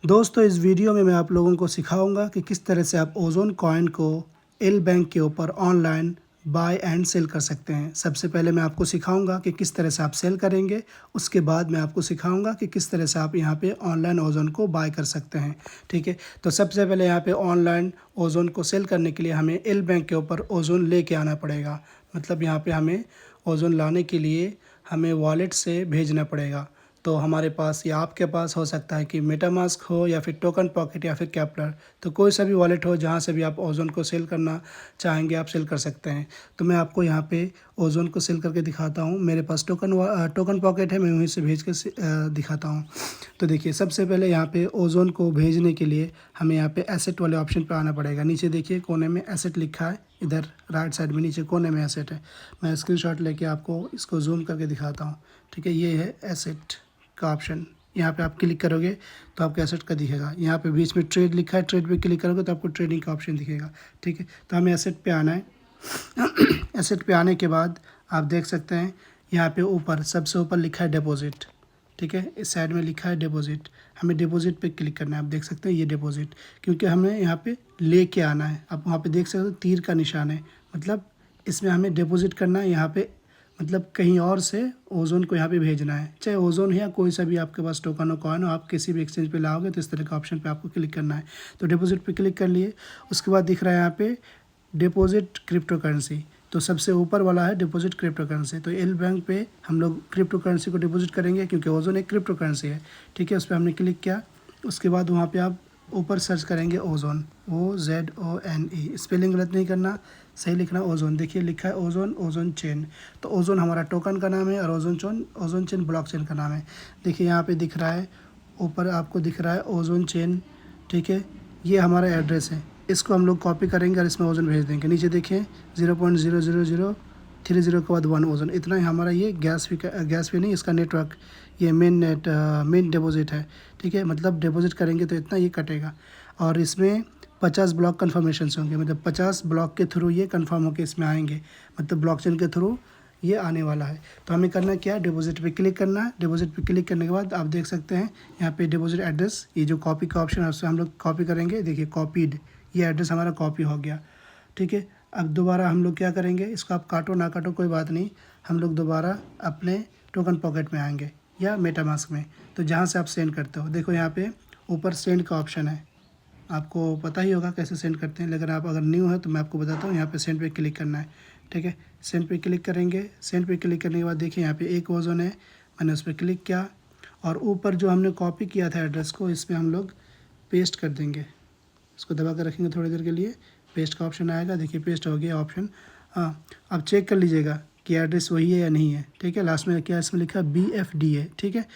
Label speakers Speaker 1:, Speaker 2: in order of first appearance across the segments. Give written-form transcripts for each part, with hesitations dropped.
Speaker 1: दोस्तों इस वीडियो में मैं आप लोगों को सिखाऊंगा कि किस तरह से आप ओज़ोन कॉइन को एल बैंक के ऊपर ऑनलाइन बाय एंड सेल कर सकते हैं। सबसे पहले मैं आपको सिखाऊंगा कि किस तरह से आप सेल करेंगे। उसके बाद मैं आपको सिखाऊंगा कि किस तरह से आप यहां पे ऑनलाइन ओज़ोन को बाय कर सकते हैं। ठीक है, तो सबसे पहले यहां पे ऑनलाइन ओज़ोन को सेल करने के लिए हमें एल बैंक के ऊपर ओज़ोन लेके आना पड़ेगा। मतलब यहाँ पर हमें ओज़ोन लाने के लिए हमें वॉलेट से भेजना पड़ेगा। तो हमारे पास या आपके पास हो सकता है कि मेटामास्क हो या फिर टोकन पॉकेट या फिर केपलर, तो कोई सा भी वॉलेट हो जहाँ से भी आप ओज़ोन को सेल करना चाहेंगे आप सेल कर सकते हैं। तो मैं आपको यहाँ पे ओज़ोन को सेल करके दिखाता हूँ। मेरे पास टोकन पॉकेट है, मैं वहीं से भेज के दिखाता हूँ। तो देखिए सबसे पहले यहाँ पे ओज़ोन को भेजने के लिए हमें यहाँ पे एसेट वाले ऑप्शन पर आना पड़ेगा। नीचे देखिए कोने में एसेट लिखा है, इधर राइट साइड में नीचे कोने में एसेट है। मैं स्क्रीनशॉट लेके आपको इसको जूम करके दिखाता हूँ। ठीक है, ये है एसेट का ऑप्शन। यहाँ पे आप क्लिक करोगे तो आपको एसेट का दिखेगा। यहाँ पे बीच में ट्रेड लिखा है, ट्रेड पे क्लिक करोगे तो आपको ट्रेडिंग का ऑप्शन दिखेगा। ठीक है, तो हमें एसेट पे आना है। एसेट पे आने के बाद आप देख सकते हैं यहाँ पे ऊपर सबसे ऊपर लिखा है डिपॉजिट। ठीक है, इस साइड में लिखा है डिपॉजिट। हमें डिपॉजिट पे क्लिक करना है। आप देख सकते हैं ये डिपॉजिट, क्योंकि हमें यहाँ पे लेके आना है। आप वहाँ पे देख सकते हो तीर का निशान है, मतलब इसमें हमें डिपॉजिट करना है। यहाँ पे मतलब कहीं और से ओज़ोन को यहाँ पे भेजना है, चाहे ओज़ोन है या कोई सा भी आपके पास टोकन हो कॉइन हो, आप किसी भी एक्सचेंज पे लाओगे तो इस तरह का ऑप्शन पे आपको क्लिक करना है। तो डिपॉजिट पे क्लिक कर लिए। उसके बाद दिख रहा है यहाँ पे डिपॉजिट क्रिप्टो करेंसी, तो सबसे ऊपर वाला है डिपॉजिट क्रिप्टो करेंसी। तो एल बैंक पे हम लोग क्रिप्टो करेंसी को डिपॉजिट करेंगे, क्योंकि ओज़ोन एक क्रिप्टो करेंसी है। ठीक है, उस पर हमने क्लिक किया। उसके बाद वहाँ पे आप ऊपर सर्च करेंगे ओज़ोन, OZONE। स्पेलिंग गलत नहीं करना, सही लिखना ओज़ोन। देखिए लिखा है ओज़ोन, ओज़ोन चेन। तो ओज़ोन हमारा टोकन का नाम है और ओज़ोन चेन ब्लॉकचेन का नाम है। देखिए यहाँ पे दिख रहा है, ऊपर आपको दिख रहा है ओज़ोन चेन। ठीक है, ये हमारा एड्रेस है। इसको हम लोग कॉपी करेंगे और इसमें ओज़ोन भेज देंगे। नीचे देखिए 0.00030 के बाद 1 ओज़ोन, इतना ही हमारा ये गैस फी नहीं, इसका नेटवर्क, ये मेन डिपॉजिट है। ठीक है, मतलब डिपॉजिट करेंगे तो इतना ये कटेगा। और इसमें 50 ब्लॉक कन्फर्मेशन होंगे, मतलब 50 ब्लॉक के थ्रू ये कन्फर्म होकर इसमें आएंगे, मतलब ब्लॉकचेन के थ्रू ये आने वाला है। तो हमें करना क्या है, डिपॉजिट पे क्लिक करना है। डिपॉजिट पे क्लिक करने के बाद आप देख सकते हैं यहाँ पे डिपॉजिट एड्रेस, ये जो कॉपी का ऑप्शन है उससे हम लोग कॉपी करेंगे। देखिए कॉपीड, ये एड्रेस हमारा कॉपी हो गया। ठीक है, अब दोबारा हम लोग क्या करेंगे, इसको आप काटो ना काटो कोई बात नहीं, हम लोग दोबारा अपने टोकन पॉकेट में आएंगे या मेटामास्क में। तो जहाँ से आप सेंड करते हो, देखो यहाँ पे ऊपर सेंड का ऑप्शन है, आपको पता ही होगा कैसे सेंड करते हैं, लेकिन आप अगर न्यू है तो मैं आपको बताता हूँ। यहाँ पे सेंड पे क्लिक करना है। ठीक है, सेंड पे क्लिक करेंगे। सेंड पे क्लिक करने के बाद देखिए यहाँ पे एक ओज़ोन है, मैंने उस पर क्लिक किया और ऊपर जो हमने कॉपी किया था एड्रेस को, इसमें हम लोग पेस्ट कर देंगे। इसको दबा कर रखेंगे थोड़ी देर के लिए, पेस्ट का ऑप्शन आएगा। देखिए पेस्ट हो गया ऑप्शन। हाँ, अब चेक कर लीजिएगा कि एड्रेस वही है या नहीं है। ठीक है, लास्ट में क्या इसमें लिखा है, BFD है। ठीक है,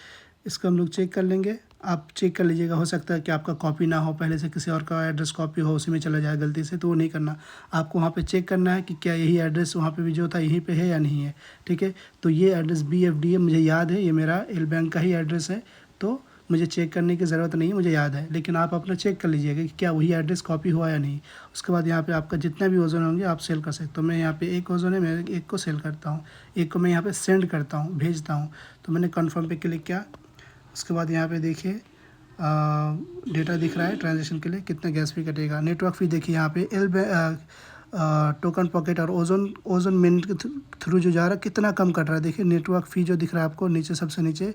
Speaker 1: इसको हम लोग चेक कर लेंगे। आप चेक कर लीजिएगा, हो सकता है कि आपका कॉपी ना हो, पहले से किसी और का एड्रेस कॉपी हो, उसी में चला जाए गलती से, तो वो नहीं करना। आपको वहाँ पे चेक करना है कि क्या यही एड्रेस वहाँ पे भी जो था यहीं पे है या नहीं है। ठीक है, तो ये एड्रेस BFD है, मुझे याद है, ये मेरा एल बैंक का ही एड्रेस है, तो मुझे चेक करने की ज़रूरत नहीं है, मुझे याद है। लेकिन आप अपना चेक कर लीजिएगा कि क्या वही एड्रेस कॉपी हुआ या नहीं। उसके बाद यहाँ पे आपका जितना भी ओज़ोन होंगे आप सेल कर सकते हो। तो मैं यहाँ पे एक ओज़ोन है, मैं एक को सेल करता हूँ, एक को मैं यहाँ पे सेंड करता हूँ, भेजता हूँ। तो मैंने कन्फर्म पे क्लिक किया। उसके बाद यहाँ पे देखिए डेटा दिख रहा है ट्रांजेक्शन के लिए कितना गैस फी कटेगा। नेटवर्क फ़ी देखिए यहाँ पे टोकन पॉकेट और ओज़ोन मिनट के थ्रू जो जा रहा है कितना कम कट रहा है। देखिए नेटवर्क फ़ी जो दिख रहा है आपको नीचे, सबसे नीचे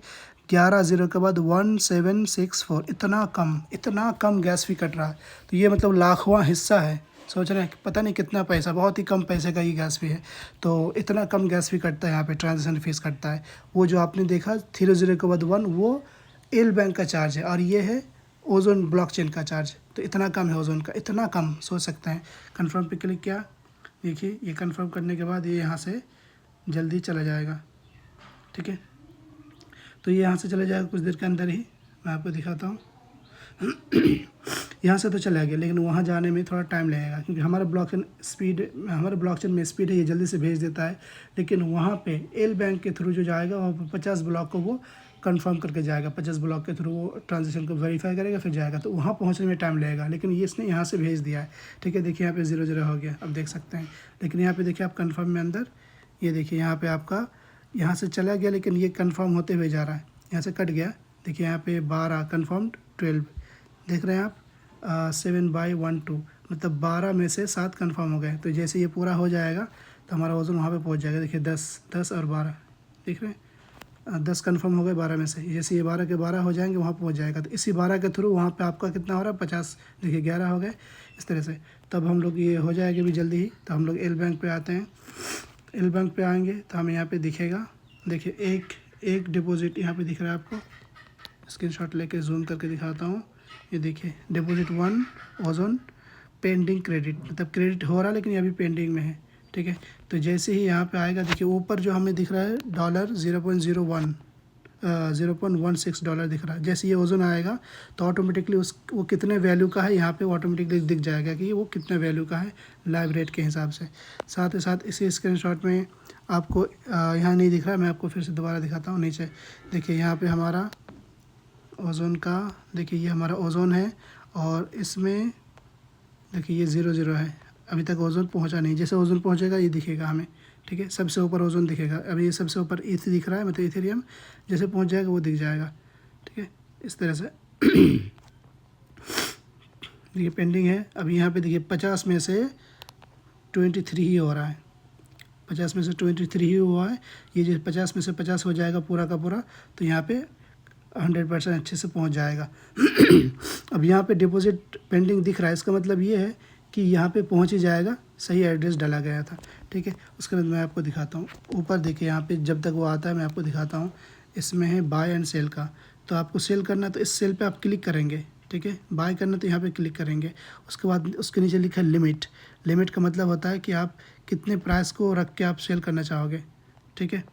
Speaker 1: 11 ज़ीरो के बाद 1764, इतना कम गैस फी कट रहा है। तो ये मतलब लाखवां हिस्सा है। सोच रहे हैं पता नहीं कितना पैसा, बहुत ही कम पैसे का ये गैस फी है। तो इतना कम गैस फी कटता है यहाँ पे, ट्रांजेक्शन फीस कटता है। वो जो आपने देखा 30 के बाद 1, वो एल बैंक का चार्ज है और ये है ओज़ोन ब्लॉकचेन का चार्ज। तो इतना कम है ओज़ोन का, इतना कम, सोच सकते हैं। कन्फर्म पे क्लिक किया। देखिए ये कन्फर्म करने के बाद ये यहाँ से जल्दी चला जाएगा। ठीक है, तो ये यहाँ से चला जाएगा कुछ देर के अंदर ही, मैं आपको दिखाता हूँ। यहाँ से तो चला गया, लेकिन वहाँ जाने में थोड़ा टाइम लगेगा, क्योंकि हमारे ब्लॉकचेन में स्पीड है, ये जल्दी से भेज देता है। लेकिन वहाँ पे एल बैंक के थ्रू जो जाएगा वो 50 ब्लॉक को वो कंफर्म करके जाएगा। 50 ब्लॉक के थ्रू वो ट्रांजेक्शन को वेरीफाई करेगा, फिर जाएगा। तो वहाँ पहुँचने में टाइम लगेगा, लेकिन ये इसने यहाँ से भेज दिया है। ठीक है, देखिए यहाँ पे 0 हो गया, अब देख सकते हैं। लेकिन यहाँ पे देखिए आप कंफर्म में अंदर, ये देखिए यहाँ पे आपका यहाँ से चला गया, लेकिन ये कंफर्म होते हुए जा रहा है, यहाँ से कट गया। देखिए यहाँ पे 12 कन्फर्म्ड, 12 देख रहे हैं आप 7/12, मतलब 12 में से 7 कन्फर्म हो गए। तो जैसे ये पूरा हो जाएगा तो हमारा ओजोन वहाँ पे पहुँच जाएगा। देखिए 10 और 12, देख रहे हैं 10 कन्फर्म हो गए 12 में से। जैसे ये 12 के 12 हो जाएंगे वहाँ पहुँच जाएगा। तो इसी 12 के थ्रू वहाँ पे आपका कितना हो रहा है 50, देखिए 11 हो गए इस तरह से। तब हम लोग ये हो जाएगी भी जल्दी ही। तो हम लोग एल बैंक पे आते हैं। एल बैंक पे आएंगे तो हमें यहाँ पे दिखेगा, देखिए एक डिपॉजिट यहाँ पे दिख रहा है आपको। स्क्रीनशॉट लेके जूम करके दिखाता हूँ। ये देखिए डिपॉजिट 1 ओजोन पेंडिंग क्रेडिट, मतलब क्रेडिट हो रहा है लेकिन ये अभी पेंडिंग में है। ठीक है, तो जैसे ही यहाँ पे आएगा देखिए ऊपर जो हमें दिख रहा है डॉलर 0.16 डॉलर दिख रहा है। जैसे ये ओजोन आएगा तो ऑटोमेटिकली वो कितने वैल्यू का है यहाँ पे ऑटोमेटिकली दिख जाएगा कि वो कितने वैल्यू का है लाइव रेट के हिसाब से। साथ ही साथ इसी स्क्रीनशॉट में आपको यहाँ नहीं दिख रहा है, मैं आपको फिर से दोबारा दिखाता हूँ। नीचे देखिए यहाँ पे हमारा ओजोन का, देखिए ये हमारा ओजोन है और इसमें देखिए ये 0 है, अभी तक ओजोन पहुंचा नहीं। जैसे ओजोन पहुंचेगा ये दिखेगा हमें। ठीक है, सबसे ऊपर ओजोन दिखेगा। अभी ये सबसे ऊपर ईथ दिख रहा है, मतलब इथेरियम। जैसे पहुंच जाएगा वो दिख जाएगा। ठीक है, इस तरह से देखिए पेंडिंग है। अभी यहाँ पे देखिए 50 में से 23 ही हो रहा है। 50 में से 23 ही हुआ है। ये जो 50 में से 50 हो जाएगा पूरा का पूरा, तो यहाँ पे 100% अच्छे से पहुंच जाएगा। अब यहाँ पे डिपॉजिट पेंडिंग दिख रहा है, इसका मतलब ये है कि यहाँ पे पहुंच ही जाएगा, सही एड्रेस डाला गया था। ठीक है, उसके बाद मैं आपको दिखाता हूँ। ऊपर देखिए यहाँ पे जब तक वो आता है मैं आपको दिखाता हूँ। इसमें है बाय एंड सेल का, तो आपको सेल करना तो इस सेल पे आप क्लिक करेंगे। ठीक है, बाय करना तो यहाँ पे क्लिक करेंगे। उसके बाद उसके नीचे लिखा है लिमिट। लिमिट का मतलब होता है कि आप कितने प्राइस को रख के आप सेल करना चाहोगे। ठीक है,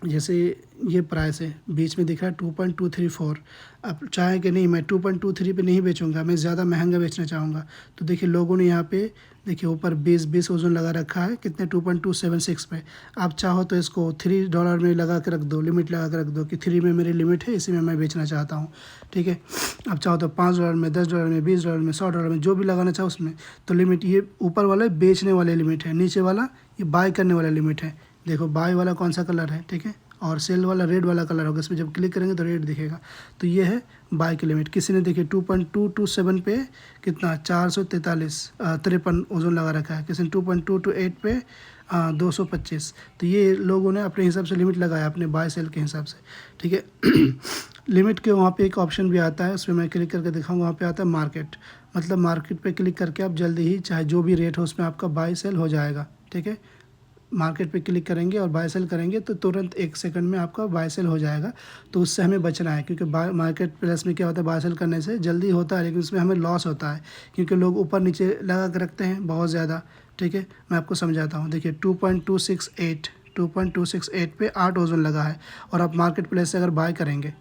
Speaker 1: जैसे ये प्राइस है बीच में दिख रहा है 2.234। आप चाहें कि नहीं मैं 2.23 पे नहीं बेचूंगा, मैं ज़्यादा महंगा बेचना चाहूँगा, तो देखिए लोगों ने यहाँ पे देखिए ऊपर 20 ओजोन लगा रखा है कितने 2.276 पे। आप चाहो तो इसको $3 में लगा के रख दो, लिमिट लगा के रख दो कि 3 में मेरी लिमिट है, इसी में मैं बेचना चाहता हूँ। ठीक है, आप चाहो तो $5 में, $10 में, $20 में, $100 में, जो भी लगाना चाहो उसमें। तो लिमिट ये ऊपर वाला बेचने वाले लिमिट है, नीचे वाला ये बाय करने वाला लिमिट है। देखो बाय वाला कौन सा कलर है, ठीक है, और सेल वाला रेड वाला कलर होगा। इसमें जब क्लिक करेंगे तो रेड दिखेगा। तो ये है बाय की लिमिट। किसी ने देखिए 2.227 पे कितना 443 ओजोन लगा रखा है, किसी ने 2.228 पे 225। तो ये लोगों ने अपने हिसाब से लिमिट लगाया अपने बाय सेल के हिसाब से। ठीक है, लिमिट के वहाँ पे एक ऑप्शन भी आता है, उसमें मैं क्लिक करके दिखाऊंगा। वहाँ पे आता है मार्केट, मतलब मार्केट पे क्लिक करके आप जल्दी ही चाहे जो भी रेट हो उसमें आपका बाय सेल हो जाएगा। ठीक है, मार्केट पे क्लिक करेंगे और बाय सेल करेंगे तो तुरंत 1 सेकंड में आपका बाय सेल हो जाएगा। तो उससे हमें बचना है, क्योंकि मार्केट प्लेस में क्या होता है बाय सेल करने से जल्दी होता है लेकिन उसमें हमें लॉस होता है, क्योंकि लोग ऊपर नीचे लगा कर रखते हैं बहुत ज़्यादा। ठीक है, मैं आपको समझाता हूँ। देखिए 2.268 पे 8 ओजन लगा है, और आप मार्केट प्लेस से अगर बाय करेंगे,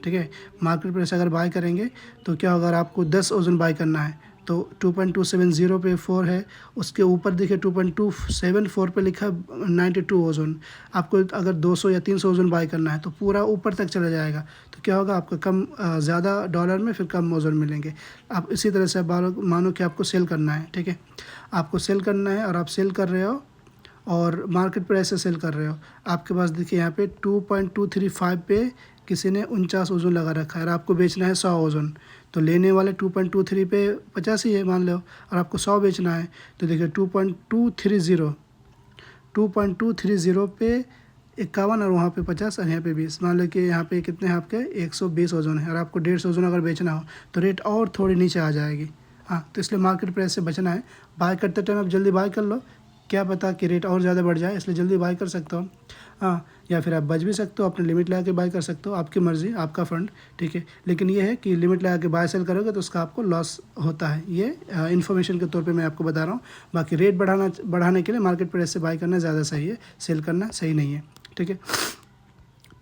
Speaker 1: ठीक है, मार्केट प्लेस से अगर बाय करेंगे तो क्या होगा, अगर आपको 10 ओजन बाय करना है तो 2.270 पे 4 है, उसके ऊपर देखिए 2.274 पे लिखा 92 ओजोन। आपको अगर 200 या 300 ओजन बाय करना है तो पूरा ऊपर तक चला जाएगा। तो क्या होगा, आपका कम ज़्यादा डॉलर में फिर कम ओजन मिलेंगे। आप इसी तरह से मानो कि आपको सेल करना है। ठीक है, आपको सेल करना है और आप सेल कर रहे हो और मार्केट प्राइस से सेल कर रहे हो। आपके पास देखिए यहाँ पे 2.235 पे किसी ने 49 ओजन लगा रखा है और आपको बेचना है 100 ओजन। तो लेने वाले 2.23 पे 50 ही है मान लो, और आपको 100 बेचना है। तो देखिए 2.230 पे 51 और वहाँ पे 50 और यहाँ पे 20। मान लो कि यहाँ पे कितने हैं आपके 120 ओजन है और आपको 150 ओजन अगर बेचना हो तो रेट और थोड़ी नीचे आ जाएगी। हाँ, तो इसलिए मार्केट प्राइस से बचना है। बाय करते टाइम आप जल्दी बाय कर लो, क्या पता कि रेट और ज़्यादा बढ़ जाए, इसलिए जल्दी बाय कर सकते हो। हाँ, या फिर आप बच भी सकते हो, अपने लिमिट लगा के बाय कर सकते हो, आपकी मर्ज़ी, आपका फ़ंड। ठीक है, लेकिन ये है कि लिमिट लगा के बाय सेल करोगे तो उसका आपको लॉस होता है। ये इन्फॉर्मेशन के तौर पे मैं आपको बता रहा हूँ। बाकी रेट बढ़ाने के लिए मार्केट प्राइस से बाय करना ज़्यादा सही है, सेल करना सही नहीं है। ठीक है,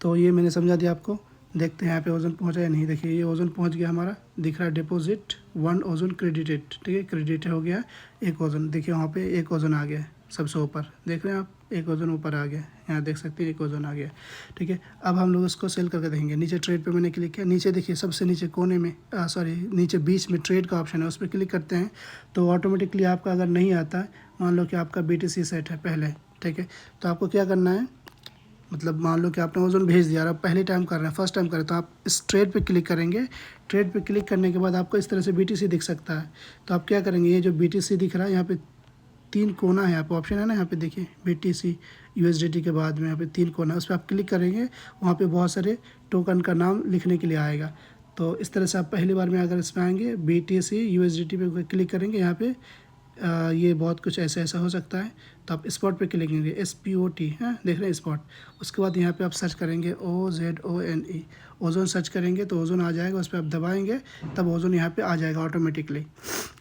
Speaker 1: तो ये मैंने समझा दिया आपको। देखते हैं यहाँ पे ओजन पहुँचा या नहीं। देखिए ये ओजन पहुँच गया, हमारा दिख रहा है डिपॉजिट 1 ओजन क्रेडिटेड। ठीक है, क्रेडिट हो गया 1 ओजन। देखिए वहाँ पे 1 ओजन आ गया सबसे ऊपर, देख रहे हैं आप, 1 ओजन ऊपर आ गया, यहाँ देख सकते हैं 1 ओजन आ गया। ठीक है, अब हम लोग इसको सेल करके देखेंगे। नीचे ट्रेड पे मैंने क्लिक किया, नीचे देखिए सबसे नीचे कोने में नीचे बीच में ट्रेड का ऑप्शन है, उस पर क्लिक करते हैं तो ऑटोमेटिकली आपका अगर नहीं आता है, मान लो कि आपका BTC सेट है पहले, ठीक है, तो आपको क्या करना है, मतलब मान लो कि आपने ओजोन भेज दिया और आप पहले टाइम कर रहे हैं, फर्स्ट टाइम कर रहे हैं, तो आप इस ट्रेड पे क्लिक करेंगे। ट्रेड पे क्लिक करने के बाद आपको इस तरह से BTC दिख सकता है। तो आप क्या करेंगे, ये जो BTC दिख रहा है यहाँ पे 3 कोना है, यहाँ पे ऑप्शन है ना, यहाँ पे देखिए BTC USDT के बाद में यहाँ पे 3 कोना, उस पर आप क्लिक करेंगे, वहाँ पे बहुत सारे टोकन का नाम लिखने के लिए आएगा। तो इस तरह से आप पहली बार में अगर इसमें आएंगे BTC USDT पे क्लिक करेंगे, यहाँ पे ये बहुत कुछ ऐसा हो सकता है। तो आप स्पॉट पे क्लिक करेंगे, SPOT है, देख रहे हैं स्पॉट। उसके बाद यहाँ पे आप सर्च करेंगे OZONE, ओजोन सर्च करेंगे तो ओजोन आ जाएगा, उस पर आप दबाएंगे तब ओजोन यहाँ पे आ जाएगा ऑटोमेटिकली,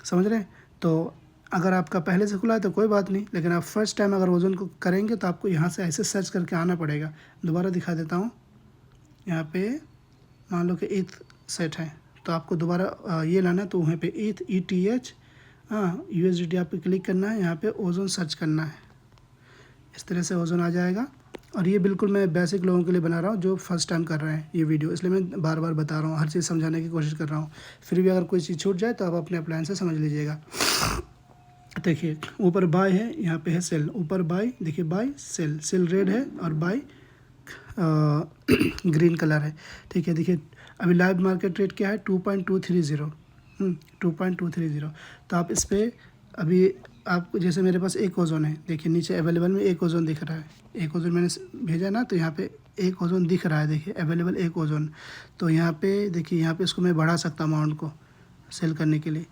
Speaker 1: समझ रहे हैं। तो अगर आपका पहले से खुला है तो कोई बात नहीं, लेकिन आप फर्स्ट टाइम अगर ओजोन को करेंगे तो आपको यहाँ से ऐसे सर्च करके आना पड़ेगा। दोबारा दिखा देता हूँ, यहाँ पे मान लो कि ETH सेट है, तो आपको दोबारा ये लाना है, तो वहाँ पे ETH USDT आप पे क्लिक करना है, यहाँ पे ओजोन सर्च करना है, इस तरह से ओजोन आ जाएगा। और ये बिल्कुल मैं बेसिक लोगों के लिए बना रहा हूँ जो फर्स्ट टाइम कर रहे हैं ये वीडियो, इसलिए मैं बार बार बता रहा हूँ, हर चीज़ समझाने की कोशिश कर रहा हूँ। फिर भी अगर कोई चीज़ छूट जाए तो आप अपने अप्लाइन से समझ लीजिएगा। देखिए ऊपर बाय है, यहाँ पे है सेल, ऊपर बाय, देखिए बाय सेल, सेल रेड है और बाय ग्रीन कलर है, ठीक है। देखिए अभी लाइव मार्केट रेट क्या है, 2.230, 2.230। तो आप इस पर अभी आप जैसे मेरे पास एक ओजोन है, देखिए नीचे अवेलेबल में एक ओजोन दिख रहा है, एक ओजोन मैंने भेजा ना, तो यहाँ पे एक ओजोन दिख रहा है, देखिए अवेलेबल एक ओजोन। तो यहाँ पे देखिए, यहाँ पे इसको मैं बढ़ा सकता हूँ अमाउंट को सेल करने के लिए।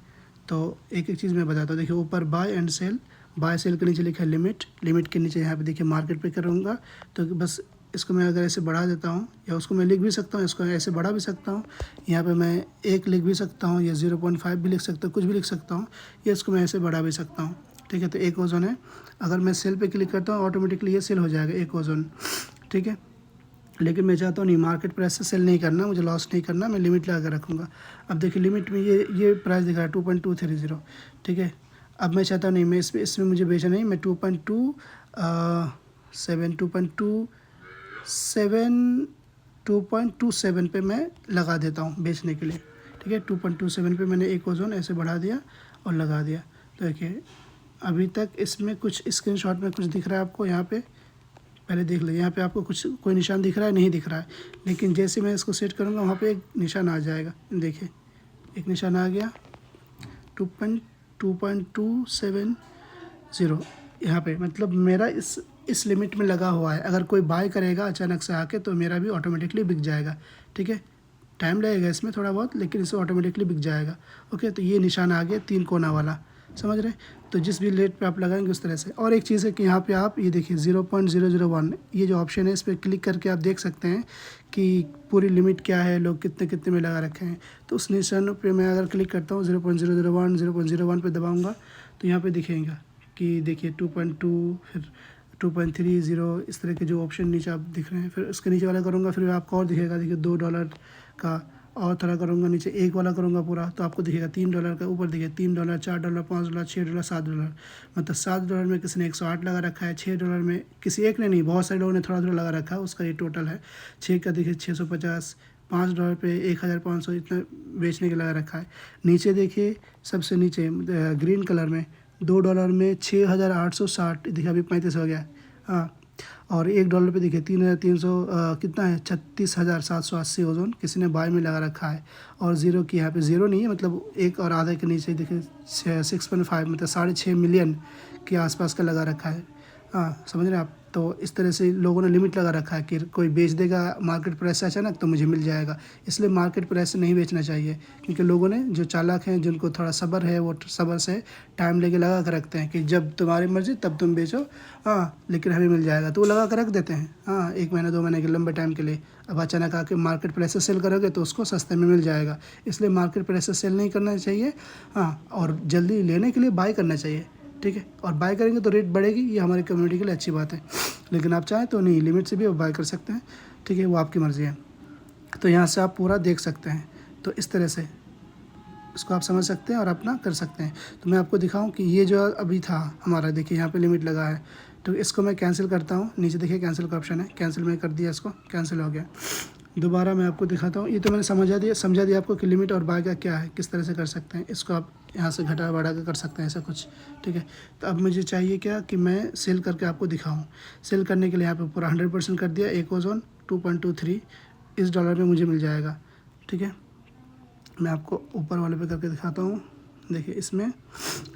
Speaker 1: तो एक एक चीज़ मैं बताता हूँ, देखिए ऊपर buy and sell, buy sell के नीचे लिखा है लिमिट, लिमिट के नीचे यहाँ पे देखिए मार्केट पे करूँगा। तो बस इसको मैं अगर ऐसे बढ़ा देता हूँ, या उसको मैं लिख भी सकता हूँ, इसको ऐसे बढ़ा भी सकता हूँ, यहाँ पे मैं 1 लिख भी सकता हूँ, या 0.5 भी लिख सकता हूँ, कुछ भी लिख सकता हूँ, या इसको मैं ऐसे बढ़ा भी सकता हूँ, ठीक है। तो एक ओजोन है, अगर मैं सेल पे क्लिक करता हूँ ऑटोमेटिकली ये सेल हो जाएगा एक ओजोन, ठीक है। लेकिन मैं चाहता हूँ नहीं, मार्केट प्राइस से सेल नहीं करना, मुझे लॉस नहीं करना, मैं लिमिट लगा कर रखूँगा। अब देखिए लिमिट में ये प्राइस दिखा रहा है 2.230, ठीक है। अब मैं चाहता हूँ नहीं, मैं इसमें मुझे बेचना नहीं, मैं 2.27 पे मैं लगा देता हूँ बेचने के लिए, ठीक है। 2.27 पे मैंने एक ओजोन ऐसे बढ़ा दिया और लगा दिया। तो देखिए अभी तक इसमें कुछ स्क्रीनशॉट में कुछ दिख रहा है आपको, यहाँ पे पहले देख लीजिए, यहाँ पे आपको कुछ कोई निशान दिख रहा है, नहीं दिख रहा है, लेकिन जैसे मैं इसको सेट करूँगा वहाँ पे एक निशान आ जाएगा, देखिए एक निशान आ गया 2.270 यहाँ पे, मतलब मेरा इस लिमिट में लगा हुआ है। अगर कोई बाय करेगा अचानक से आके तो मेरा भी ऑटोमेटिकली बिक जाएगा, ठीक है। टाइम लगेगा इसमें थोड़ा बहुत, लेकिन इससे ऑटोमेटिकली बिक जाएगा। ओके, तो ये निशान आ गया 3 कोना वाला, समझ रहे हैं। तो जिस भी रेट पे आप लगाएंगे उस तरह से। और एक चीज़ है कि यहाँ पे आप ये देखिए 0.001 ये जो ऑप्शन है, इस पर क्लिक करके आप देख सकते हैं कि पूरी लिमिट क्या है, लोग कितने कितने में लगा रखे हैं। तो उस निशान पे मैं अगर क्लिक करता हूँ 0.001 पे दबाऊँगा तो यहाँ पे दिखेगा कि देखिए 2.2 फिर 2.30 इस तरह के जो ऑप्शन नीचे आप दिख रहे हैं। फिर उसके नीचे वाला करूँगा, फिर आपको और दिखेगा, देखिए $2 का, और थोड़ा करूँगा नीचे एक वाला करूँगा पूरा, तो आपको दिखेगा $3 का, ऊपर दिखेगा $3, $4, $5, $6, $7। मतलब $7 में किसी ने 108 लगा रखा है, $6 में किसी एक ने नहीं, बहुत सारे लोगों ने थोड़ा थोड़ा लगा रखा है, उसका ये टोटल है 6 का, देखिए 650, $5 पे 1500 इतना बेचने के लगा रखा है। नीचे देखिए सबसे नीचे ग्रीन कलर में $2 में 6860, देखिए अभी 35 हो गया, हाँ। और $1 पे देखिए 3300 कितना है, 36,780 ओजोन किसी ने बाय में लगा रखा है। और ज़ीरो की यहाँ पे ज़ीरो नहीं है, मतलब एक और आधा के नीचे देखिए 6.5 मतलब 6.5 मिलियन के आसपास का लगा रखा है, हाँ, समझ रहे हैं आप। तो इस तरह से लोगों ने लिमिट लगा रखा है कि कोई बेच देगा मार्केट प्राइस से अचानक तो मुझे मिल जाएगा, इसलिए मार्केट प्राइस से नहीं बेचना चाहिए। क्योंकि लोगों ने जो चालाक हैं, जिनको थोड़ा सब्र है, वो सब्र से टाइम लेके लगा कर रखते हैं कि जब तुम्हारी मर्ज़ी तब तुम बेचो, हाँ, लेकिन हमें मिल जाएगा, तो वो लगा कर रख देते हैं, हाँ, 1 महीने 2 महीने के लंबे टाइम के लिए। अब अचानक आके मार्केट प्राइस से सेल करोगे तो उसको सस्ते में मिल जाएगा, इसलिए मार्केट प्राइस से सेल नहीं करना चाहिए, हाँ, और जल्दी लेने के लिए बाय करना चाहिए, ठीक है। और बाय करेंगे तो रेट बढ़ेगी, ये हमारी कम्युनिटी के लिए अच्छी बात है। लेकिन आप चाहें तो नहीं, लिमिट से भी आप बाय कर सकते हैं, ठीक है, वो आपकी मर्ज़ी है। तो यहाँ से आप पूरा देख सकते हैं, तो इस तरह से इसको आप समझ सकते हैं और अपना कर सकते हैं। तो मैं आपको दिखाऊं कि ये जो अभी था हमारा, देखिए यहाँ पे लिमिट लगा है, तो इसको मैं कैंसिल करता हूँ। नीचे देखिए कैंसिल का ऑप्शन है, कैंसिल मैं कर दिया, इसको कैंसिल हो गया। दोबारा मैं आपको दिखाता हूँ। ये तो मैंने समझा दिया आपको कि लिमिट और बाय का क्या है, किस तरह से कर सकते हैं। इसको आप यहाँ से घटा बढ़ा के कर सकते हैं ऐसा कुछ, ठीक है। तो अब मुझे चाहिए क्या कि मैं सेल करके आपको दिखाऊँ। सेल करने के लिए यहाँ पे पूरा 100% कर दिया। एक ओजोन 2.23 इस डॉलर में मुझे मिल जाएगा, ठीक है। मैं आपको ऊपर वाले पे करके दिखाता हूँ। देखिए इसमें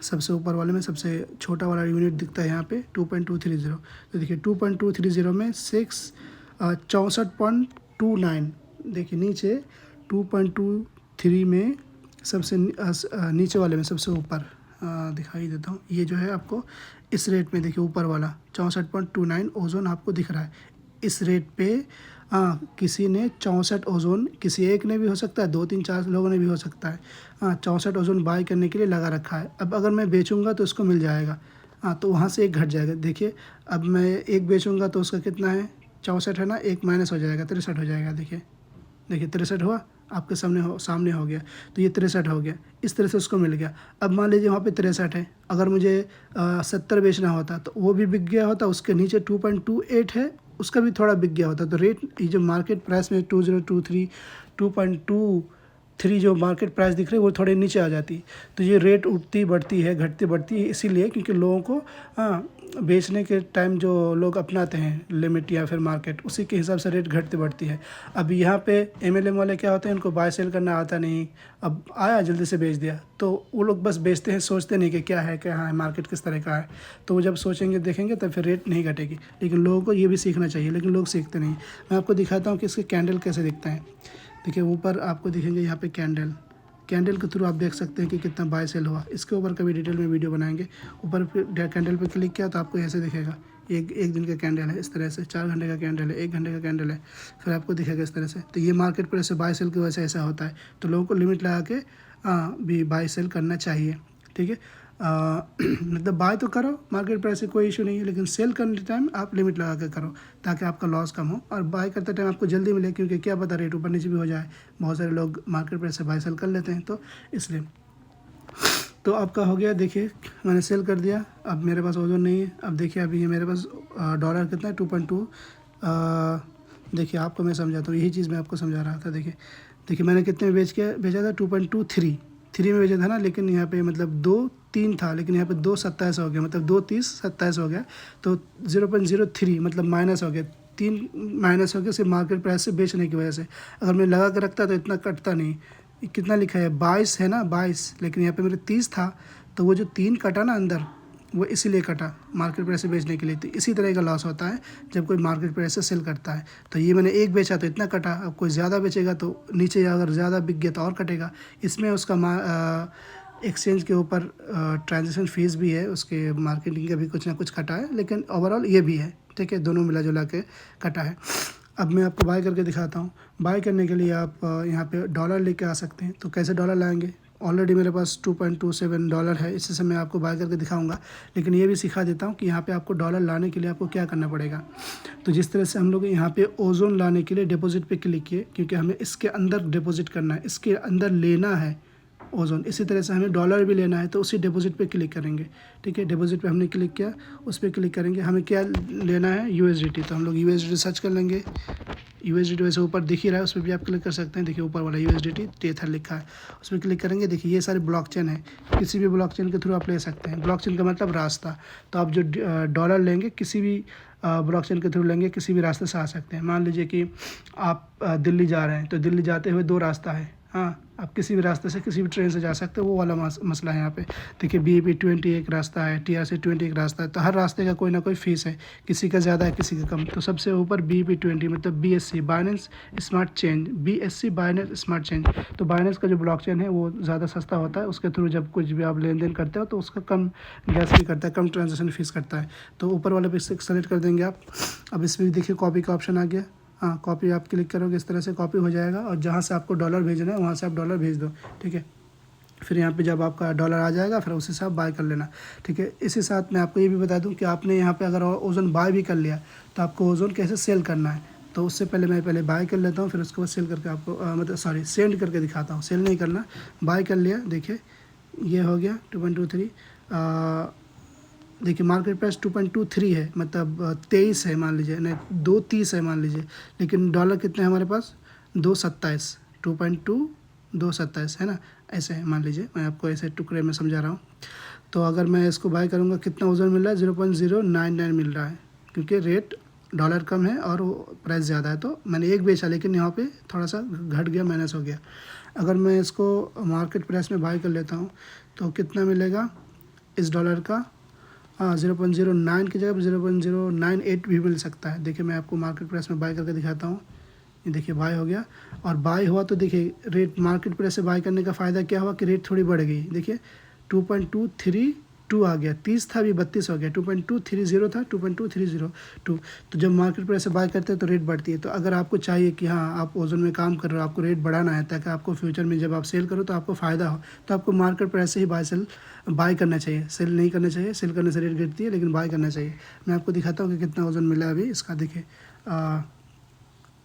Speaker 1: सबसे ऊपर वाले में सबसे छोटा वाला यूनिट दिखता है यहाँ पे 2.230। तो देखिए 2.230 में 64.29। देखिए नीचे 2.23 में सबसे नीचे वाले में सबसे ऊपर दिखाई देता हूँ। ये जो है आपको इस रेट में देखिए ऊपर वाला 64.29 ओजोन आपको दिख रहा है। इस रेट पे किसी ने 64 ओजोन, किसी एक ने भी हो सकता है, 2 3 4 लोगों ने भी हो सकता है। 64 ओजोन बाय करने के लिए लगा रखा है। अब अगर मैं बेचूंगा तो उसको मिल जाएगा, तो वहाँ से एक घट जाएगा। देखिए अब मैं एक बेचूंगा तो उसका कितना है, 64 है ना, एक माइनस हो जाएगा, 63 हो जाएगा। देखिए 63 हुआ आपके सामने हो गया। तो ये 63 हो गया, इस तरह से उसको मिल गया। अब मान लीजिए वहाँ पे 63 है, अगर मुझे 70 बेचना होता तो वो भी बिक गया होता। उसके नीचे 2.28 है, उसका भी थोड़ा बिक गया होता। तो रेट ये जो मार्केट प्राइस में 2.3 जो मार्केट प्राइस दिख रही है वो थोड़े नीचे आ जाती। तो ये रेट उठती बढ़ती है, घटती बढ़ती है, इसीलिए क्योंकि लोगों को बेचने के टाइम जो लोग अपनाते हैं लिमिट या फिर मार्केट, उसी के हिसाब से रेट घटती बढ़ती है। अब यहाँ पे MLM वाले क्या होते हैं, उनको बाय सेल करना आता नहीं। अब आया जल्दी से बेच दिया, तो वो लोग बस बेचते हैं, सोचते नहीं कि क्या है मार्केट किस तरह का है। तो वो जब सोचेंगे देखेंगे तब फिर रेट नहीं घटेगी। लेकिन लोगों को ये भी सीखना चाहिए, लेकिन लोग सीखते नहीं। मैं आपको दिखाता हूँ कि इसके कैंडल कैसे दिखते हैं। देखिए ऊपर आपको दिखेंगे यहाँ पे कैंडल के थ्रू आप देख सकते हैं कि कितना बाय सेल हुआ। इसके ऊपर कभी डिटेल में वीडियो बनाएंगे। ऊपर कैंडल पे क्लिक किया तो आपको ऐसे दिखेगा। एक दिन का कैंडल है इस तरह से, 4 घंटे का कैंडल है, 1 घंटे का कैंडल है, फिर आपको दिखेगा इस तरह से। तो ये मार्केट पर ऐसे बाय सेल की वजह से ऐसा होता है। तो लोगों को लिमिट लगा के भी बाय सेल करना चाहिए, ठीक है। मतलब बाय तो करो, मार्केट प्राइस से कोई इशू नहीं है, लेकिन सेल करने टाइम आप लिमिट लगा के करो ताकि आपका लॉस कम हो और बाय करते टाइम आपको जल्दी मिले, क्योंकि क्या पता रेट ऊपर नीचे भी हो जाए। बहुत सारे लोग मार्केट प्राइस से बाय सेल कर लेते हैं, तो इसलिए। तो आपका हो गया। देखिए मैंने सेल कर दिया, अब मेरे पास ओजोन नहीं है। अब देखिए अभी ये मेरे पास डॉलर कितना है, 2.2। देखिए आपको मैं समझाता हूँ, यही चीज़ मैं आपको समझा रहा था। देखिए मैंने कितने में बेचा था, 2.23 में बेचा था ना, लेकिन यहाँ पे मतलब 2.3 था, लेकिन यहाँ पे 2.27 हो गया, मतलब 2.30 27 हो गया। तो 0.03 मतलब माइनस हो गया, 3 माइनस हो गया सिर्फ मार्केट प्राइस से बेचने की वजह से। अगर मैं लगा कर रखता तो इतना कटता नहीं। कितना लिखा है, 22 है ना, 22, लेकिन यहाँ पे मेरे 30 था। तो वो जो 3 कटा ना अंदर, वो इसीलिए कटा मार्केट प्राइस से बेचने के लिए। तो इसी तरह का लॉस होता है जब कोई मार्केट प्राइस से सेल करता है। तो ये मैंने एक बेचा तो इतना कटा, अब कोई ज़्यादा बेचेगा तो नीचे, अगर ज़्यादा बिक गया तो और कटेगा। इसमें उसका एक्सचेंज के ऊपर ट्रांजेक्शन फ़ीस भी है, उसके मार्केटिंग का भी कुछ ना कुछ कटा है, लेकिन ओवरऑल ये भी है, ठीक है। दोनों मिला जुला के कटा है। अब मैं आपको बाय करके दिखाता हूँ। बाय करने के लिए आप यहाँ पे डॉलर लेके आ सकते हैं। तो कैसे डॉलर लाएंगे, ऑलरेडी मेरे पास 2.27 डॉलर है, इसी से मैं आपको बाय करके दिखाऊंगा। लेकिन ये भी सिखा देता हूँ कि यहाँ पे आपको डॉलर लाने के लिए आपको क्या करना पड़ेगा। तो जिस तरह से हम लोग यहाँ पे ओजोन लाने के लिए डिपॉजिट पे क्लिक किए, क्योंकि हमें इसके अंदर डिपॉजिट करना है, इसके अंदर लेना है ओजोन। इसी तरह से हमें डॉलर भी लेना है, तो उसी डिपॉजिट पे क्लिक करेंगे, ठीक है। डिपॉजिट पे हमने क्लिक किया, उस पर क्लिक करेंगे। हमें क्या लेना है, USDT। तो हम लोग USDT सर्च कर लेंगे। USDT वैसे ऊपर दिख ही रहा है, उस पर भी आप क्लिक कर सकते हैं। देखिए ऊपर वाला USDT टेथर लिखा है, उस पर क्लिक करेंगे। देखिए ये सारे ब्लॉकचेन है, किसी भी ब्लॉकचेन के थ्रू आप ले सकते हैं। ब्लॉकचेन का मतलब रास्ता। तो आप जो डॉलर लेंगे किसी भी ब्लॉकचेन के थ्रू लेंगे, किसी भी रास्ते से आ सकते हैं। मान लीजिए कि आप दिल्ली जा रहे हैं, तो दिल्ली जाते हुए 2 रास्ता है। हाँ, आप किसी भी रास्ते से, किसी भी ट्रेन से जा सकते हो, वो वाला मसला है यहाँ पे। देखिए BEP20 एक रास्ता है, TRC20 एक रास्ता है। तो हर रास्ते का कोई ना कोई फ़ीस है, किसी का ज़्यादा है, किसी का कम। तो सबसे ऊपर BEP20 मतलब BSC Binance smart change, BSC Binance smart change. तो बाइनेंस का जो ब्लॉकचेन है वो ज़्यादा सस्ता होता है, उसके थ्रू जब कुछ भी आप लेन देन करते हो तो उसका कम गैस भी करता है, कम ट्रांजेक्शन फ़ीस करता है। तो ऊपर वाले पे सेलेक्ट कर देंगे आप। अब इसमें देखिए कॉपी का ऑप्शन आ गया। हाँ, कॉपी आप क्लिक करोगे, इस तरह से कॉपी हो जाएगा, और जहाँ से आपको डॉलर भेजना है वहाँ से आप डॉलर भेज दो, ठीक है। फिर यहाँ पे जब आपका डॉलर आ जाएगा फिर उसी से आप बाय कर लेना, ठीक है। इसी साथ मैं आपको ये भी बता दूँ कि आपने यहाँ पे अगर ओजोन बाय भी कर लिया तो आपको ओजोन कैसे सेल करना है। तो उससे पहले मैं बाय कर लेता हूँ, फिर उसके बाद सेल करके आपको सेंड करके दिखाता हूँ। सेल नहीं करना, बाय कर लिया। देखिए ये हो गया 2.23। देखिए मार्केट प्राइस 2.23 है, मतलब 23 है मान लीजिए, नहीं 2.30 है मान लीजिए, लेकिन डॉलर कितने हैं हमारे पास, 227, 2.2 227 है ना, ऐसे मान लीजिए, मैं आपको ऐसे टुकड़े में समझा रहा हूँ। तो अगर मैं इसको बाय करूँगा, कितना ओजोन मिल रहा है, 0.099 मिल रहा है, क्योंकि रेट डॉलर कम है और वो प्राइस ज़्यादा है। तो मैंने एक बेचा, लेकिन यहाँ पे थोड़ा सा घट गया, माइनस हो गया। अगर मैं इसको मार्केट प्राइस में बाय कर लेता हूँ तो कितना मिलेगा इस डॉलर का, 0.09 की जगह पर 0.098 भी मिल सकता है। देखिए मैं आपको मार्केट प्राइस में बाय करके दिखाता हूँ। ये देखिए बाय हो गया, और बाय हुआ तो देखिए रेट मार्केट प्राइस से बाय करने का फ़ायदा क्या हुआ कि रेट थोड़ी बढ़ गई। देखिए 2.232 आ गया, 30 था अभी 32 हो गया, 2.230 था 2.2302। तो जब मार्केट प्राइस से बाय करते हैं तो रेट बढ़ती है। तो अगर आपको चाहिए कि हाँ आप ओजोन में काम कर रहे हो, आपको रेट बढ़ाना है ताकि आपको फ्यूचर में जब आप सेल करो तो आपको फ़ायदा हो, तो आपको मार्केट प्राइस से ही बाय करना चाहिए। सेल नहीं करना चाहिए, सेल करने से रेट गिरती है, लेकिन बाय करना चाहिए। मैं आपको दिखाता हूँ कि कितना ओजोन मिला है अभी इसका। देखिए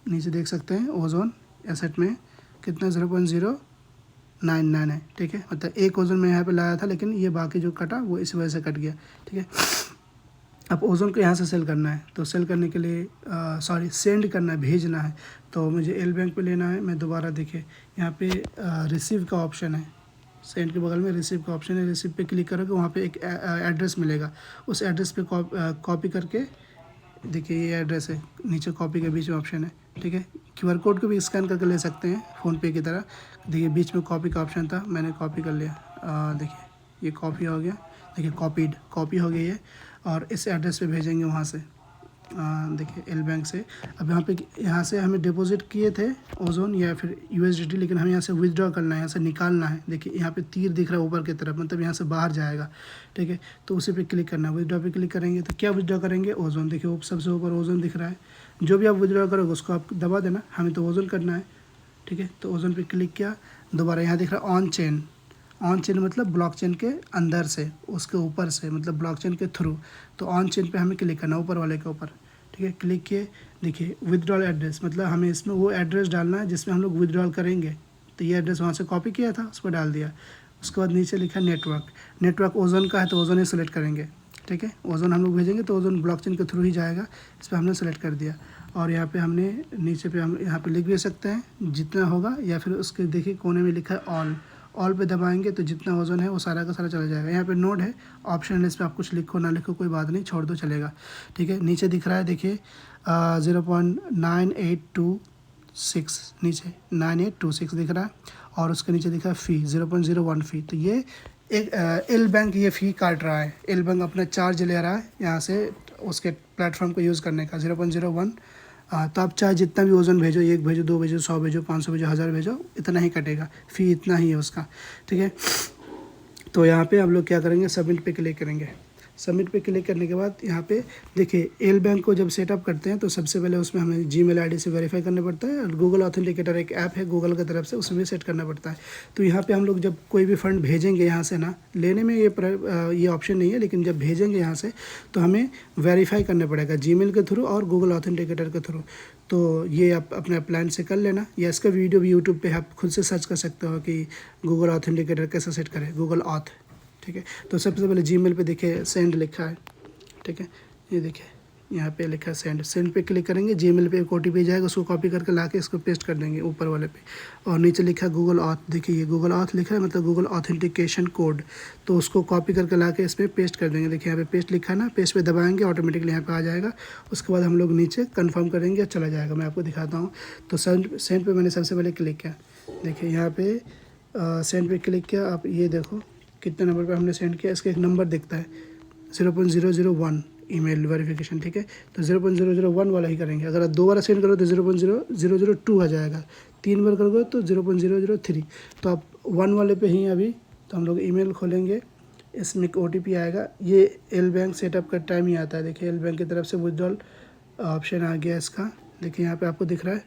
Speaker 1: नीचे देख सकते हैं ओजोन एसेट में कितना 0.099 है, ठीक है। मतलब एक ओजोन में यहाँ पे लाया था, लेकिन ये बाकी जो कटा वो इस वजह से कट गया, ठीक है। अब ओजोन को यहाँ से सेल करना है, तो सेल करने के लिए सेंड करना है, भेजना है। तो मुझे एल बैंक पे लेना है। मैं दोबारा देखिए यहाँ पे रिसीव का ऑप्शन है, सेंड के बगल में रिसीव का ऑप्शन है। रिसीव पे क्लिक करोगे, वहाँ पे एक एड्रेस मिलेगा, उस एड्रेस पे कॉपी करके, देखिए ये एड्रेस है, नीचे कॉपी के बीच में ऑप्शन है, ठीक है। क्यूआर कोड को भी स्कैन करके ले सकते हैं फ़ोनपे की तरह। देखिए बीच में कॉपी का ऑप्शन था, मैंने कॉपी कर लिया। देखिए ये कॉपी हो गया, देखिए कॉपी हो गई है, और इस एड्रेस पे भेजेंगे वहाँ से। देखिए एल बैंक से। अब यहाँ से हमें डिपॉजिट किए थे ओजोन या फिर यूएसडीटी, लेकिन हमें यहाँ से विथड्रॉ करना है, यहाँ से निकालना है। देखिए यहाँ पे तीर दिख रहा है ऊपर की तरफ, मतलब यहाँ से बाहर जाएगा, ठीक है। तो उसी पे क्लिक करना है, विथड्रॉ पे क्लिक करेंगे तो क्या विथड्रॉ करेंगे, ओजोन। देखिए सबसे ऊपर ओजोन दिख रहा है, जो भी आप विथड्रॉ करोगे उसको आप दबा देना, हमें तो ओजोन करना है, ठीक है। तो ओजोन पे क्लिक किया, दोबारा यहाँ दिख रहा है ऑन चेन। ऑन चेन मतलब ब्लॉकचेन के अंदर से, उसके ऊपर से, मतलब ब्लॉकचेन के थ्रू। तो ऑन चेन पे हमें क्लिक करना, ऊपर वाले के ऊपर, ठीक है। क्लिक किए, देखिए विथड्रॉल एड्रेस, मतलब हमें इसमें वो एड्रेस डालना है जिसमें हम लोग विथड्रॉल करेंगे। तो ये एड्रेस वहाँ से कॉपी किया था, उस पर डाल दिया। उसके बाद नीचे लिखा नेटवर्क ओजोन का है तो ओजोन ही सेलेक्ट करेंगे, ठीक है। ओजोन हम लोग भेजेंगे तो ओजोन ब्लॉकचेन के थ्रू ही जाएगा, इस पर हमने सेलेक्ट कर दिया। और यहाँ पे हमने नीचे पे हम यहाँ पे लिख भी सकते हैं जितना होगा, या फिर उसके देखिए कोने में लिखा है ऑल पे दबाएंगे तो जितना ओजोन है वो सारा का सारा चला जाएगा। यहाँ पे नोड है, ऑप्शन है, इस पर आप कुछ लिखो ना लिखो कोई बात नहीं, छोड़ दो चलेगा, ठीक है। नीचे दिख रहा है देखिए 0.9826, नीचे 9826 दिख रहा है, और उसके नीचे दिखा है फ़ी 0.01 फ़ी। तो ये एक एल बैंक ये फ़ी काट रहा है, एल बैंक अपना चार्ज ले रहा है यहाँ से उसके प्लेटफॉर्म को यूज़ करने का 0.01। तो आप चाहे जितना भी ओजन भेजो, 1 भेजो, 2 भेजो, 100 भेजो, 500 भेजो, 1000 भेजो, इतना ही कटेगा, फ़ी इतना ही है उसका, ठीक है। तो यहाँ पे हम लोग क्या करेंगे, सबमिट पे क्लिक करेंगे। सबमिट पे क्लिक करने के बाद यहाँ पे देखिए एल बैंक को जब सेटअप करते हैं तो सबसे पहले उसमें हमें जीमेल आईडी से वेरीफाई करना पड़ता है, और गूगल ऑथेंटिकेटर एक ऐप है गूगल की तरफ से, उसमें भी सेट करना पड़ता है। तो यहाँ पे हम लोग जब कोई भी फंड भेजेंगे यहाँ से ना, लेने में ये ऑप्शन नहीं है, लेकिन जब भेजेंगे यहाँ से तो हमें वेरीफाई करना पड़ेगा जीमेल के थ्रू और गूगल ऑथेंटिकेटर के थ्रू। तो ये आप अपने प्लान से कर लेना, या इसका वीडियो भी यूट्यूब पे आप खुद से सर्च कर सकते हो कि गूगल ऑथेंटिकेटर कैसे सेट करें, गूगल ऑथ, ठीक है। तो सबसे पहले जीमेल पे देखिए सेंड लिखा है, ठीक है। ये देखिए यहाँ पे लिखा है सेंड पे क्लिक करेंगे, जीमेल पे एक OTP जाएगा, उसको कॉपी करके लाके इसको पेस्ट कर देंगे ऊपर वाले पे। और नीचे लिखा है गूगल ऑथ, देखिए ये गूगल ऑथ लिखा है, मतलब गूगल ऑथेंटिकेशन कोड। तो उसको कॉपी करके लाके इस पर पेस्ट कर देंगे। देखिए यहाँ पे पेस्ट लिखा है ना, पेस्ट पे दबाएंगे ऑटोमेटिकली यहाँ पे आ जाएगा। उसके बाद हम लोग नीचे कन्फर्म करेंगे, चला जाएगा। मैं आपको दिखाता हूँ। तो सेंड पे मैंने सबसे पहले क्लिक किया, देखिए यहाँ पे सेंड पे क्लिक किया। आप ये देखो कितने नंबर पे हमने सेंड किया, इसका एक नंबर दिखता है 0.001 ईमेल वेरिफिकेशन, ठीक है। तो 0.001 वाला ही करेंगे। अगर आप 2 बार सेंड करो तो 0.0002 आ जाएगा, 3 बार करोगे तो 0.003। तो आप 1 वाले पे ही अभी। तो हम लोग ईमेल खोलेंगे, इसमें एक OTP आएगा, ये एल बैंक सेटअप का टाइम ही आता है। देखिए एल बैंक की तरफ से विथड्रॉल ऑप्शन आ गया इसका, देखिए यहाँ पर आपको दिख रहा है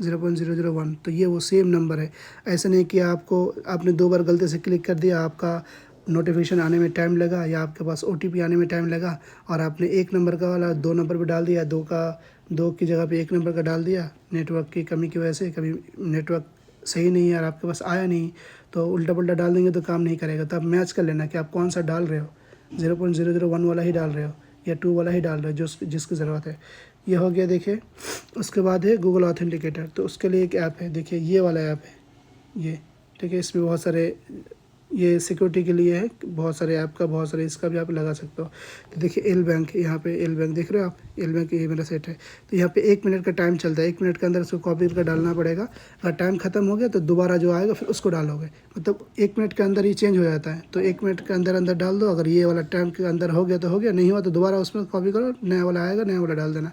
Speaker 1: 0.001। तो ये वो सेम नंबर है। ऐसा नहीं कि आपने 2 बार गलती से क्लिक कर दिया, आपका नोटिफिकेशन आने में टाइम लगा या आपके पास OTP आने में टाइम लगा, और आपने 1 नंबर का वाला 2 नंबर पे डाल दिया, 2 की जगह पे 1 नंबर का डाल दिया। नेटवर्क की कमी की वजह से कभी नेटवर्क सही नहीं है और आपके पास आया नहीं, तो उल्टा पुल्टा डाल देंगे तो काम नहीं करेगा। तो आप मैच कर लेना कि आप कौन सा डाल रहे हो, 0.001 वाला ही डाल रहे हो या 2 वाला ही डाल रहे हो, जिसकी ज़रूरत है। ये हो गया देखिए। उसके बाद है गूगल ऑथेंटिकेटर, तो उसके लिए एक ऐप है, देखिए ये वाला ऐप है ये, ठीक है। इसमें बहुत सारे, ये सिक्योरिटी के लिए है, बहुत सारे ऐप का, बहुत सारे इसका भी आप लगा सकते हो। तो देखिए एल बैंक, यहाँ पे एल बैंक देख रहे हो आप, एल बैंक ये मेरा सेट है। तो यहाँ पे 1 मिनट का टाइम चलता है, 1 मिनट के अंदर उसको कॉपी करके डालना पड़ेगा। अगर टाइम खत्म हो गया तो दोबारा जो आएगा फिर उसको डालोगे, मतलब 1 मिनट के अंदर ही चेंज हो जाता है। तो 1 मिनट के अंदर अंदर डाल दो, अगर ये वाला टाइम के अंदर हो गया तो हो गया, नहीं हुआ तो दोबारा उसमें कॉपी करो, नया वाला आएगा, नया वाला डाल देना।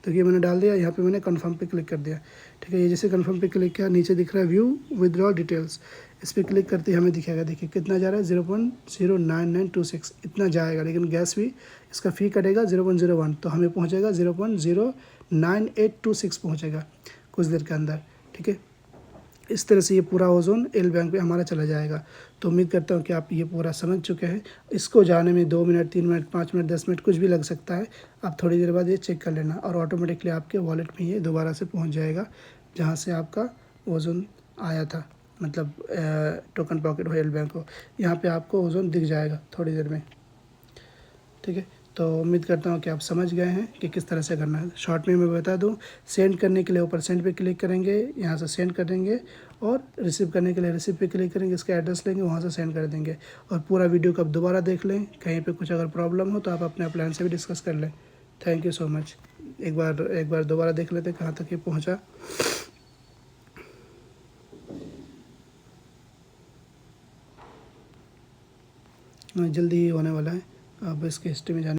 Speaker 1: तो ये मैंने डाल दिया, यहाँ पे मैंने कन्फर्म पे क्लिक कर दिया, ठीक है। ये जैसे कन्फर्म पे क्लिक किया, नीचे दिख रहा है व्यू विदड्रॉ डिटेल्स, इस पर क्लिक करते ही हमें दिखेगा, देखिए कितना जा रहा है 0.09926 इतना जाएगा। लेकिन गैस भी इसका फ़ी कटेगा 0.01, तो हमें पहुंचेगा 0.09826 पहुंचेगा कुछ देर के अंदर, ठीक है। इस तरह से ये पूरा ओजोन एल बैंक पे हमारा चला जाएगा। तो उम्मीद करता हूँ कि आप ये पूरा समझ चुके हैं। इसको जाने में 2 मिनट, 3 मिनट, 5 मिनट, 10 मिनट कुछ भी लग सकता है। आप थोड़ी देर बाद ये चेक कर लेना और ऑटोमेटिकली आपके वॉलेट में ये दोबारा से पहुँच जाएगा जहाँ से आपका ओजोन आया था, मतलब टोकन पॉकेट हो एल बैंक हो। यहाँ पे आपको ओजोन दिख जाएगा थोड़ी देर में, ठीक है। तो उम्मीद करता हूँ कि आप समझ गए हैं कि किस तरह से करना है। शॉर्ट में मैं बता दूँ, सेंड करने के लिए ऊपर सेंड पे क्लिक करेंगे, यहाँ से सेंड करेंगे, और रिसीव करने के लिए रिसीव पे क्लिक करेंगे, इसका एड्रेस लेंगे, वहाँ से सेंड कर देंगे। और पूरा वीडियो को आप दोबारा देख लें, कहीं पे कुछ अगर प्रॉब्लम हो तो आप अपने प्लान से भी डिस्कस कर लें। Thank you so much. एक बार दोबारा देख लेते हैं कहाँ तक ये पहुँचा। जल्दी ही होने वाला है। अब इसकी हिस्ट्री में जाने